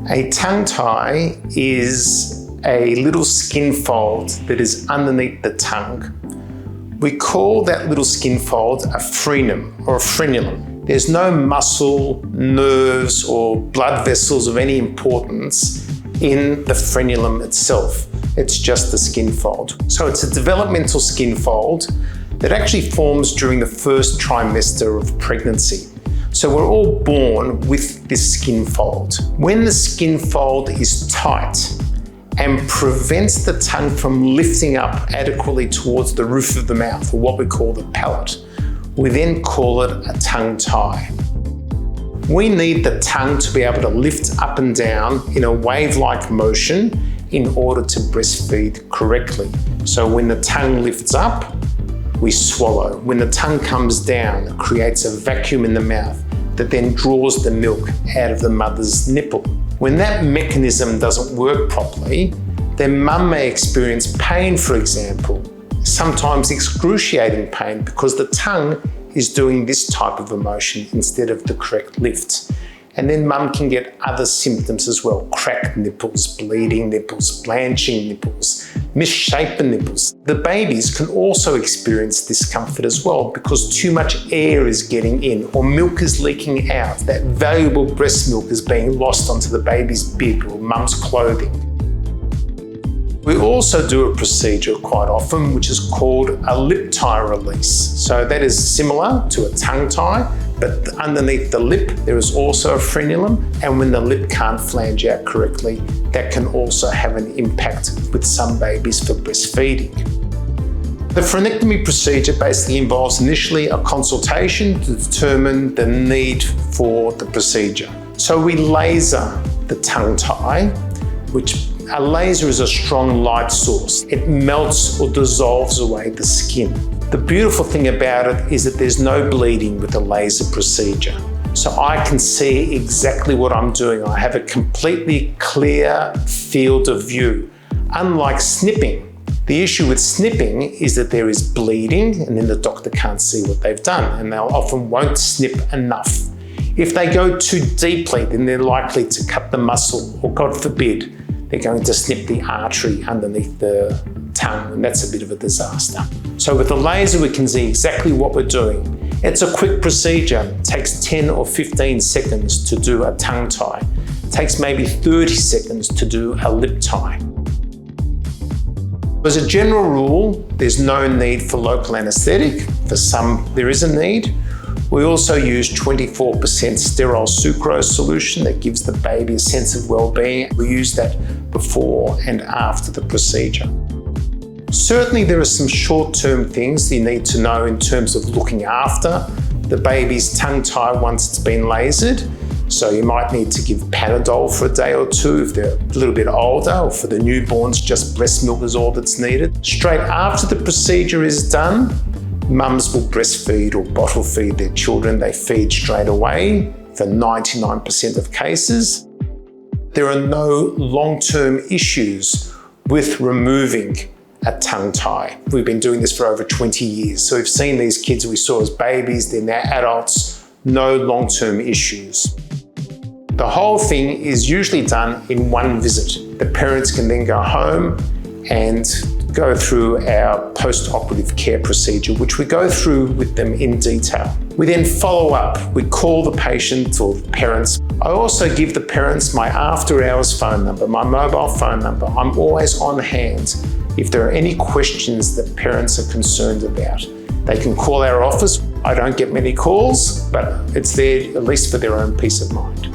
A tongue tie is a little skin fold that is underneath the tongue. We call that little skin fold a frenum or a frenulum. There's no muscle, nerves, or blood vessels of any importance in the frenulum itself. It's just the skin fold. So it's a developmental skin fold that actually forms during the first trimester of pregnancy. So we're all born with this skin fold. When the skin fold is tight and prevents the tongue from lifting up adequately towards the roof of the mouth, or what we call the palate, we then call it a tongue tie. We need the tongue to be able to lift up and down in a wave-like motion in order to breastfeed correctly. So when the tongue lifts up, we swallow. When the tongue comes down, it creates a vacuum in the mouth that then draws the milk out of the mother's nipple. When that mechanism doesn't work properly, then mum may experience pain, for example, sometimes excruciating pain because the tongue is doing this type of emotion instead of the correct lift. And then mum can get other symptoms as well: cracked nipples, bleeding nipples, blanching nipples, misshapen nipples. The babies can also experience discomfort as well because too much air is getting in or milk is leaking out. That valuable breast milk is being lost onto the baby's bib or mum's clothing. We also do a procedure quite often which is called a lip tie release. So that is similar to a tongue tie, but underneath the lip there is also a frenulum, and when the lip can't flange out correctly, that can also have an impact with some babies for breastfeeding. The frenectomy procedure basically involves initially a consultation to determine the need for the procedure. So we laser the tongue tie, which a laser is a strong light source. It melts or dissolves away the skin. The beautiful thing about it is that there's no bleeding with a laser procedure. So I can see exactly what I'm doing. I have a completely clear field of view. Unlike snipping, the issue with snipping is that there is bleeding and then the doctor can't see what they've done, and they'll often won't snip enough. If they go too deeply, then they're likely to cut the muscle, or God forbid, they're going to snip the artery underneath the tongue, and that's a bit of a disaster. So with the laser, we can see exactly what we're doing. It's a quick procedure. It takes 10 or 15 seconds to do a tongue tie. It takes maybe 30 seconds to do a lip tie. As a general rule, there's no need for local anaesthetic. For some, there is a need. We also use 24% sterile sucrose solution that gives the baby a sense of well-being. We use that before and after the procedure. Certainly there are some short-term things you need to know in terms of looking after the baby's tongue tie once it's been lasered. So you might need to give Panadol for a day or two if they're a little bit older, or for the newborns, just breast milk is all that's needed. Straight after the procedure is done, mums will breastfeed or bottle feed their children. They feed straight away for 99% of cases. There are no long-term issues with removing a tongue tie. We've been doing this for over 20 years. So we've seen these kids we saw as babies, they're now adults, no long-term issues. The whole thing is usually done in one visit. The parents can then go home and go through our post-operative care procedure, which we go through with them in detail. We then follow up. We call the patient or the parents. I also give the parents my after-hours phone number, my mobile phone number. I'm always on hand. If there are any questions that parents are concerned about, they can call our office. I don't get many calls, but it's there at least for their own peace of mind.